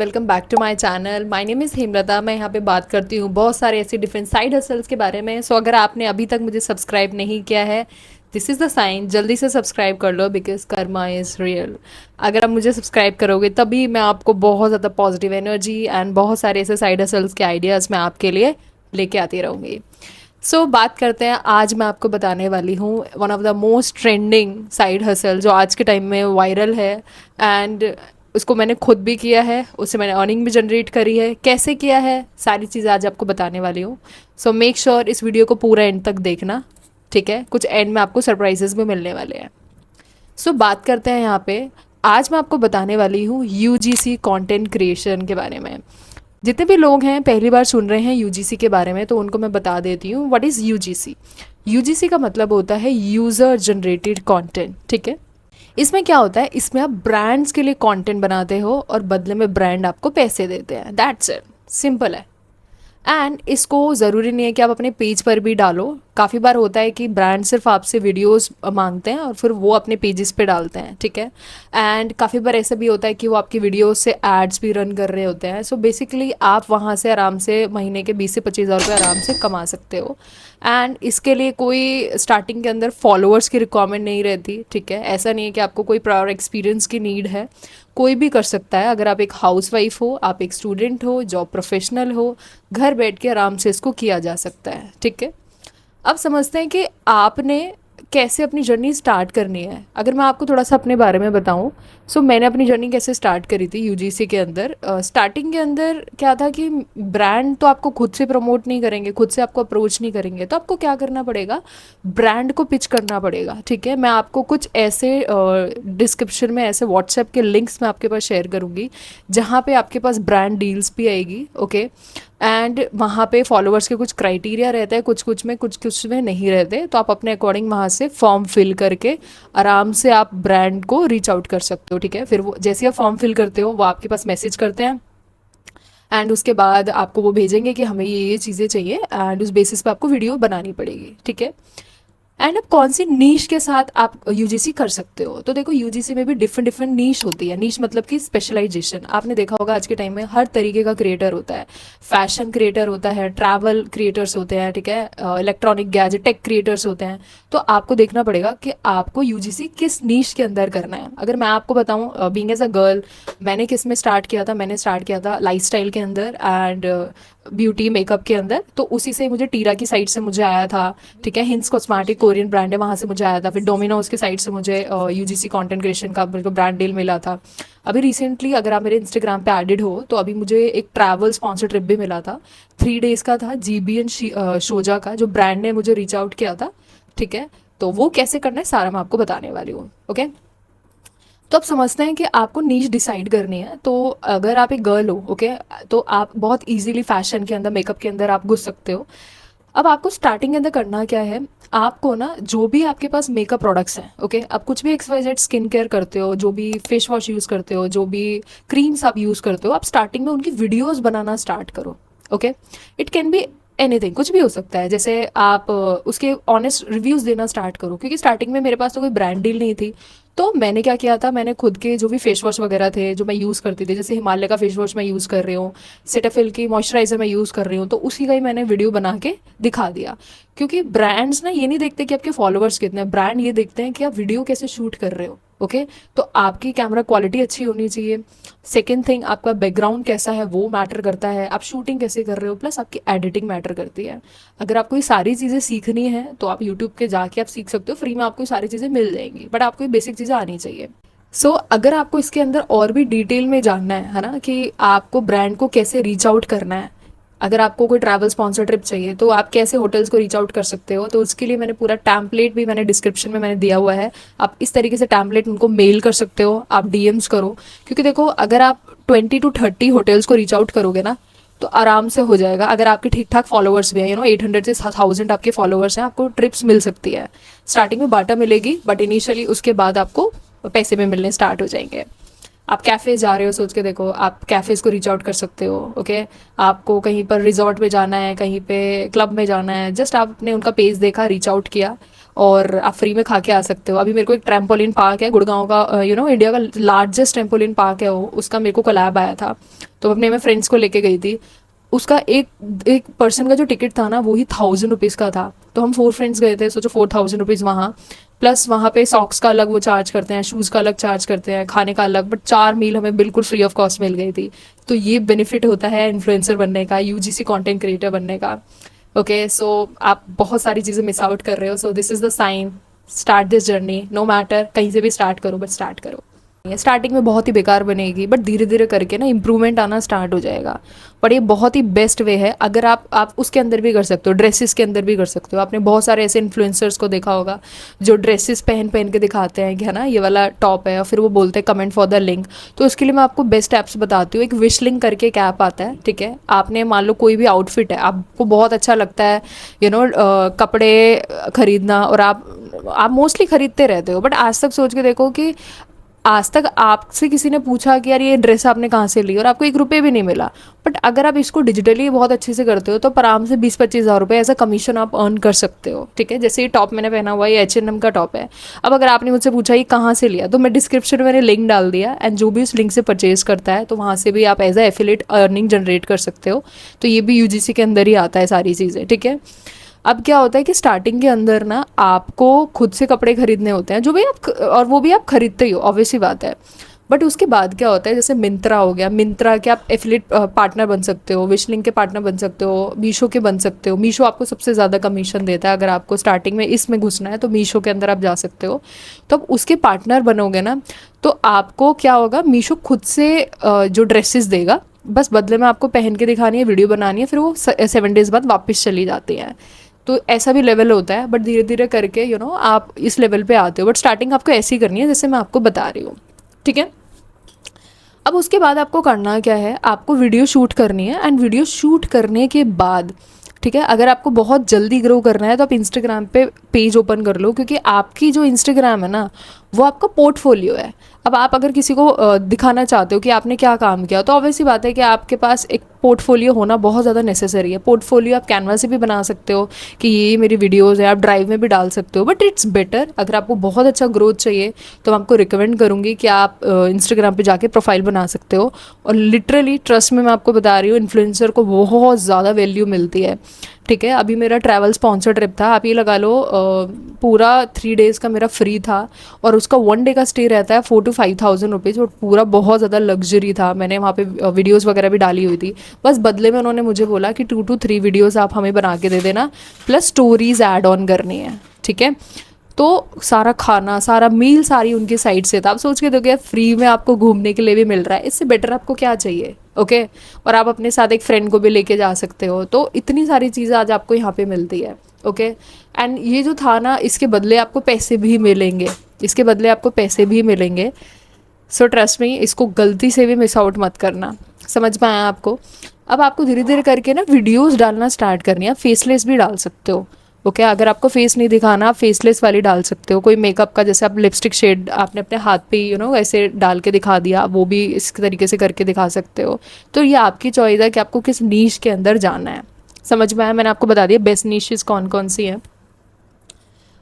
Welcome back to my channel. My name is Hemlata. मैं यहाँ पे बात करती हूँ बहुत सारे ऐसे डिफरेंट साइड हसल्स के बारे में। सो अगर आपने अभी तक मुझे सब्सक्राइब नहीं किया है, दिस इज़ द साइन, जल्दी से सब्सक्राइब कर लो बिकॉज कर्मा इज़ रियल। अगर आप मुझे सब्सक्राइब करोगे तभी मैं आपको बहुत ज़्यादा पॉजिटिव एनर्जी एंड बहुत सारे ऐसे साइड हसल्स के आइडियाज़ मैं आपके लिए लेके आती रहूँगी। बात करते हैं, आज मैं आपको बताने वाली हूँ one of the most trending side hustle जो आज के टाइम में वायरल है एंड उसको मैंने खुद भी किया है, उससे मैंने अर्निंग भी जनरेट करी है। कैसे किया है सारी चीज़ें आज आपको बताने वाली हूँ। मेक श्योर इस वीडियो को पूरा एंड तक देखना, ठीक है। कुछ एंड में आपको सरप्राइजेस भी मिलने वाले हैं। बात करते हैं यहाँ पे। आज मैं आपको बताने वाली हूँ यूजीसी कंटेंट क्रिएशन के बारे में। जितने भी लोग हैं पहली बार सुन रहे हैं यूजीसी के बारे में, तो उनको मैं बता देती हूँ व्हाट इज़ यूजीसी। यूजीसी का मतलब होता है यूज़र जनरेटेड कंटेंट, ठीक है। इसमें क्या होता है, इसमें आप ब्रांड्स के लिए कंटेंट बनाते हो और बदले में ब्रांड आपको पैसे देते हैं। दैट्स इट, सिंपल है। एंड इसको ज़रूरी नहीं है कि आप अपने पेज पर भी डालो। काफ़ी बार होता है कि ब्रांड सिर्फ आपसे वीडियोस मांगते हैं और फिर वो अपने पेजेस पे डालते हैं, ठीक है। एंड काफ़ी बार ऐसा भी होता है कि वो आपकी वीडियोस से एड्स भी रन कर रहे होते हैं। बेसिकली आप वहाँ से आराम से महीने के 20 से 25 हज़ार रुपये आराम से कमा सकते हो। एंड इसके लिए कोई स्टार्टिंग के अंदर फॉलोअर्स की रिक्वायरमेंट नहीं रहती, ठीक है। ऐसा नहीं है कि आपको कोई प्रायर एक्सपीरियंस की नीड है, कोई भी कर सकता है। अगर आप एक हाउसवाइफ हो, आप एक स्टूडेंट हो, जॉब प्रोफेशनल हो, घर बैठ के आराम से इसको किया जा सकता है, ठीक है। अब समझते हैं कि आपने कैसे अपनी जर्नी स्टार्ट करनी है। अगर मैं आपको थोड़ा सा अपने बारे में बताऊं, मैंने अपनी जर्नी कैसे स्टार्ट करी थी यूजीसी के अंदर। स्टार्टिंग के अंदर क्या था कि ब्रांड तो आपको खुद से प्रमोट नहीं करेंगे, खुद से आपको अप्रोच नहीं करेंगे, तो आपको क्या करना पड़ेगा, ब्रांड को पिच करना पड़ेगा, ठीक है। मैं आपको कुछ ऐसे डिस्क्रिप्शन में ऐसे व्हाट्सएप के लिंक्स मैं आपके पास शेयर करूँगी जहाँ पे आपके पास ब्रांड डील्स भी आएगी, ओके। एंड वहाँ पे फॉलोअर्स के कुछ क्राइटेरिया रहते हैं, कुछ में नहीं रहते, तो आप अपने अकॉर्डिंग वहाँ से फॉर्म फिल करके आराम से आप ब्रांड को रीच आउट कर सकते हो, ठीक है। फिर वो जैसे आप फॉर्म फिल करते हो वो आपके पास मैसेज करते हैं एंड उसके बाद आपको वो भेजेंगे कि हमें ये चीज़ें चाहिए एंड उस बेसिस पे आपको वीडियो बनानी पड़ेगी, ठीक है। एंड अब कौन सी नीश के साथ आप यूजीसी कर सकते हो, तो देखो यूजीसी में भी डिफरेंट डिफरेंट नीश होती है। नीश मतलब कि स्पेशलाइजेशन। आपने देखा होगा आज के टाइम में हर तरीके का क्रिएटर होता है। फैशन क्रिएटर होता है, ट्रैवल क्रिएटर्स होते हैं, ठीक है, इलेक्ट्रॉनिक गैजेट टेक क्रिएटर्स होते हैं। तो आपको देखना पड़ेगा कि आपको यूजीसी किस नीश के अंदर करना है। अगर मैं आपको बताऊं, बीइंग एज अ गर्ल, मैंने किस में स्टार्ट किया था, मैंने स्टार्ट किया था लाइफस्टाइल के अंदर एंड ब्यूटी मेकअप के अंदर। तो उसी से मुझे टीरा की साइड से मुझे आया था, ठीक है। हिंस कॉस्मेटिक कोरियन ब्रांड है, वहाँ से मुझे आया था। फिर डोमिनोज की साइड से मुझे यूजीसी कंटेंट क्रिएशन का मेरे को ब्रांड डील मिला था। अभी रिसेंटली अगर आप मेरे इंस्टाग्राम पे एडेड हो तो अभी मुझे एक ट्रैवल स्पॉन्सर ट्रिप भी मिला था, 3 days का था, जीबीएन शोजा का, जो ब्रांड ने मुझे रीच आउट किया था, ठीक है। तो वो कैसे करना है सारा मैं आपको बताने वाली हूँ, ओके। तो अब समझते हैं कि आपको नीश डिसाइड करनी है। तो अगर आप एक गर्ल हो, ओके, तो आप बहुत इजीली फैशन के अंदर, मेकअप के अंदर आप घुस सकते हो। अब आपको स्टार्टिंग के अंदर करना क्या है, आपको ना जो भी आपके पास मेकअप प्रोडक्ट्स हैं, ओके, आप कुछ भी XYZ स्किन केयर करते हो, जो भी फेस वॉश यूज़ करते हो, जो भी क्रीम्स आप यूज़ करते हो, आप स्टार्टिंग में उनकी वीडियोस बनाना स्टार्ट करो, okay. It can be anything, कुछ भी हो सकता है। जैसे आप उसके ऑनेस्ट रिव्यूज़ देना स्टार्ट करो, क्योंकि स्टार्टिंग में मेरे पास तो कोई ब्रांड डील नहीं थी। तो मैंने क्या किया था, मैंने खुद के जो भी फेस वॉश वगैरह थे जो मैं यूज़ करती थी, जैसे हिमालय का फेस वॉश मैं यूज़ कर रही हूँ, सेटाफिल की मॉइस्चराइज़र मैं यूज़ कर रही हूँ, तो उसी का ही मैंने वीडियो बना के दिखा दिया। क्योंकि ब्रांड्स ना ये नहीं देखते कि आपके फॉलोअर्स कितने हैं, ब्रांड ये देखते हैं कि आप वीडियो कैसे शूट कर रहे हो, ओके। तो आपकी कैमरा क्वालिटी अच्छी होनी चाहिए। सेकेंड थिंग, आपका बैकग्राउंड कैसा है वो मैटर करता है, आप शूटिंग कैसे कर रहे हो, प्लस आपकी एडिटिंग मैटर करती है। अगर आपको ये सारी चीज़ें सीखनी है तो आप यूट्यूब के जाके आप सीख सकते हो, फ्री में आपको ये सारी चीज़ें मिल जाएंगी, बट आपको ये बेसिक चीज़ें आनी चाहिए। अगर आपको इसके अंदर और भी डिटेल में जानना है ना, कि आपको ब्रांड को कैसे रीच आउट करना है, अगर आपको कोई ट्रैवल स्पॉन्सर ट्रिप चाहिए तो आप कैसे होटल्स को रीच आउट कर सकते हो, तो उसके लिए मैंने पूरा टैम्पलेट भी मैंने डिस्क्रिप्शन में मैंने दिया हुआ है। आप इस तरीके से टैम्पलेट उनको मेल कर सकते हो, आप डीएम्स करो। क्योंकि देखो, अगर आप 20 to 30 होटल्स को रीच आउट करोगे ना तो आराम से हो जाएगा। अगर आपके ठीक ठाक फॉलोअर्स भी हैं, 800 से 1000 आपके फॉलोअर्स हैं, आपको ट्रिप्स मिल सकती है। स्टार्टिंग में बाटा मिलेगी, बट इनिशियली उसके बाद आपको पैसे में मिलने स्टार्ट हो जाएंगे। आप कैफ़े जा रहे हो, सोच के देखो, आप कैफ़ेज़ को रीच आउट कर सकते हो। ओके, आपको कहीं पर रिजॉर्ट में जाना है, कहीं पे क्लब में जाना है, जस्ट आपने उनका पेज देखा, रीच आउट किया और आप फ्री में खा के आ सकते हो। अभी मेरे को एक ट्रैम्पोलिन पार्क है गुड़गांव का, इंडिया का लार्जेस्ट ट्रैम्पोलिन पार्क है वो, उसका मेरे को कोलैब आया था, तो अपने मैं फ्रेंड्स को लेके गई थी। उसका एक एक पर्सन का जो टिकट था ना, वो ही 1000 रुपीज़ का था। तो हम 4 फ्रेंड्स गए थे, सोचो 4000 रुपीज़ वहाँ, प्लस वहाँ पे सॉक्स का अलग वो चार्ज करते हैं, शूज़ का अलग चार्ज करते हैं, खाने का अलग, बट 4 मील हमें बिल्कुल फ्री ऑफ कॉस्ट मिल गई थी। तो ये बेनिफिट होता है इन्फ्लुएंसर बनने का, यूजीसी कंटेंट क्रिएटर बनने का। ओके, सो आप बहुत सारी चीज़ें मिस आउट कर रहे हो, so this is the sign, start this journey, no matter कहीं से भी स्टार्ट करो, बट स्टार्ट करो। स्टार्टिंग में बहुत ही बेकार बनेगी, बट धीरे धीरे करके ना इम्प्रूवमेंट आना स्टार्ट हो जाएगा। पर ये बहुत ही बेस्ट वे है, अगर आप उसके अंदर भी कर सकते हो, ड्रेसेस के अंदर भी कर सकते हो। आपने बहुत सारे ऐसे इन्फ्लुएंसर्स को देखा होगा जो ड्रेसेस पहन पहन के दिखाते हैं कि है ना ये वाला टॉप है, और फिर वो बोलते हैं कमेंट फॉर द लिंक। तो उसके लिए मैं आपको बेस्ट ऐप्स बताती हूँ। एक विश लिंक करके एक ऐप आता है, ठीक है। आपने मान लो कोई भी आउटफिट है, आपको बहुत अच्छा लगता है कपड़े खरीदना, और आप मोस्टली खरीदते रहते हो, बट आज तक सोच के देखो कि आज तक आपसे किसी ने पूछा कि यार ये ड्रेस आपने कहाँ से ली, और आपको 1 रुपये भी नहीं मिला। बट अगर आप इसको डिजिटली बहुत अच्छे से करते हो तो आराम से 20-25 हज़ार रुपये ऐसा कमीशन आप अर्न कर सकते हो, ठीक है। जैसे ये टॉप मैंने पहना हुआ है, ये H&M का टॉप है। अब अगर आपने मुझसे पूछा ये कहाँ से लिया, तो मैं डिस्क्रिप्शन में मैंने लिंक डाल दिया, एंड जो भी उस लिंक से परचेज करता है तो वहाँ से भी आप as a affiliate earning generate कर सकते हो। तो ये भी यूजीसी के अंदर ही आता है सारी चीज़ें, ठीक है। अब क्या होता है कि स्टार्टिंग के अंदर ना आपको खुद से कपड़े खरीदने होते हैं, जो भी आप, और वो भी आप खरीदते ही हो, ऑब्वियस सी बात है। बट उसके बाद क्या होता है, जैसे मिंत्रा हो गया, मिंत्रा के आप एफिलेट पार्टनर बन सकते हो, विशलिंक के पार्टनर बन सकते हो, मीशो के बन सकते हो। मीशो आपको सबसे ज़्यादा कमीशन देता है, अगर आपको स्टार्टिंग में इसमें घुसना है तो मीशो के अंदर आप जा सकते हो। तो अब उसके पार्टनर बनोगे ना, तो आपको क्या होगा, मीशो खुद से जो ड्रेसेस देगा, बस बदले में आपको पहन के दिखानी है, वीडियो बनानी है, फिर वो 7 डेज़ बाद वापस चली जाती है। तो ऐसा भी लेवल होता है, बट धीरे धीरे करके आप इस लेवल पे आते हो। बट स्टार्टिंग आपको ऐसी करनी है जैसे मैं आपको बता रही हूँ, ठीक है। अब उसके बाद आपको करना क्या है, आपको वीडियो शूट करनी है, एंड वीडियो शूट करने के बाद, ठीक है, अगर आपको बहुत जल्दी ग्रो करना है तो आप इंस्टाग्राम पे पेज ओपन कर लो, क्योंकि आपकी जो इंस्टाग्राम है ना, वो आपका पोर्टफोलियो है। अब आप अगर किसी को दिखाना चाहते हो कि आपने क्या काम किया, तो ऑब्वियस सी बात है कि आपके पास एक पोर्टफोलियो होना बहुत ज़्यादा नेसेसरी है। पोर्टफोलियो आप कैनवा से भी बना सकते हो कि ये मेरी वीडियोज़ है, आप ड्राइव में भी डाल सकते हो, बट इट्स बेटर अगर आपको बहुत अच्छा ग्रोथ चाहिए तो मैं आपको रिकमेंड करूँगी कि आप इंस्टाग्राम पे जाके प्रोफाइल बना सकते हो। और लिटरली ट्रस्ट में मैं आपको बता रही हूँ, इन्फ्लुएंसर को बहुत ज़्यादा वैल्यू मिलती है, ठीक है। अभी मेरा ट्रैवल स्पॉन्सर ट्रिप था, आप ये लगा लो पूरा 3 डेज़ का मेरा फ्री था, और उसका 1 डे का स्टे रहता है 4 to 5 thousand रुपीज़, और पूरा बहुत ज़्यादा लग्जरी था। मैंने वहाँ पे वीडियोज़ वगैरह भी डाली हुई थी। बस बदले में उन्होंने मुझे बोला कि 2 to 3 वीडियोज़ आप हमें बना के दे देना, प्लस स्टोरीज़ ऐड ऑन करनी है, ठीक है। तो सारा खाना, सारा मील सारी उनकी साइड से था। आप सोच के देखो, फ्री में आपको घूमने के लिए भी मिल रहा है, इससे बेटर आपको क्या चाहिए, ओके। और आप अपने साथ एक फ्रेंड को भी लेके जा सकते हो। तो इतनी सारी चीज़ें आज आपको यहाँ पे मिलती है, ओके। एंड ये जो था ना, इसके बदले आपको पैसे भी मिलेंगे, इसके बदले आपको पैसे भी मिलेंगे। सो ट्रस्ट मी, इसको गलती से भी मिस आउट मत करना। समझ में आया आपको? अब आपको धीरे धीरे करके ना वीडियोस डालना स्टार्ट करनी है। आप फेसलेस भी डाल सकते हो, ओके। अगर आपको फेस नहीं दिखाना, आप फेसलेस वाली डाल सकते हो। कोई मेकअप का, जैसे आप लिपस्टिक शेड आपने अपने हाथ पे ऐसे डाल के दिखा दिया, वो भी इस तरीके से करके दिखा सकते हो। तो ये आपकी चॉइस है कि आपको किस नीश के अंदर जाना है। समझ में आया? मैंने आपको बता दिया बेस्ट नीशेस कौन कौन सी हैं।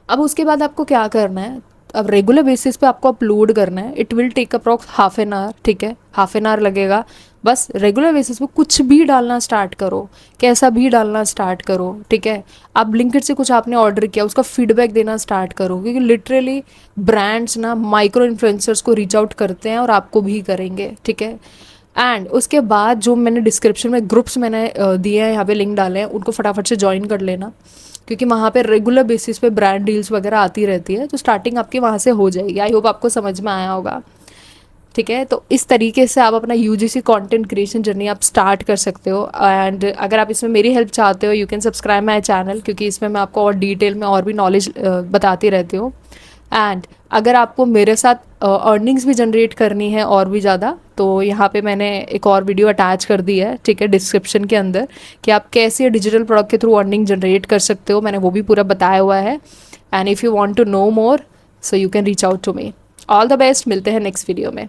अब उसके बाद आपको क्या करना है, अब रेगुलर बेसिस पे आपको अपलोड करना है। It will take approx half an hour, ठीक है, हाफ एन आवर लगेगा। बस रेगुलर बेसिस पे कुछ भी डालना स्टार्ट करो, कैसा भी डालना स्टार्ट करो, ठीक है। आप ब्लिंकिट से कुछ आपने ऑर्डर किया, उसका फीडबैक देना स्टार्ट करो, क्योंकि लिटरली ब्रांड्स ना माइक्रो इन्फ्लुएंसर्स को रीच आउट करते हैं, और आपको भी करेंगे, ठीक है। एंड उसके बाद जो मैंने डिस्क्रिप्शन में ग्रुप्स मैंने दिए हैं, यहाँ पे लिंक डाले हैं, उनको फटाफट से ज्वाइन कर लेना, क्योंकि वहाँ पे रेगुलर बेसिस पे ब्रांड डील्स वगैरह आती रहती है। तो स्टार्टिंग आपकी वहाँ से हो जाएगी। आई होप आपको समझ में आया होगा, ठीक है। तो इस तरीके से आप अपना यूजीसी कंटेंट क्रिएशन जर्नी आप स्टार्ट कर सकते हो। एंड अगर आप इसमें मेरी हेल्प चाहते हो, you can subscribe my channel, क्योंकि इसमें मैं आपको और डिटेल में और भी नॉलेज बताती रहती हूँ। एंड अगर आपको मेरे साथ अर्निंग्स भी जनरेट करनी है और भी ज़्यादा, तो यहाँ पे मैंने एक और वीडियो अटैच कर दी है, ठीक है, डिस्क्रिप्शन के अंदर, कि आप कैसे डिजिटल प्रोडक्ट के थ्रू अर्निंग जनरेट कर सकते हो। मैंने वो भी पूरा बताया हुआ है। And if you want to know more, so you can reach out to me. All the best, मिलते हैं नेक्स्ट वीडियो में।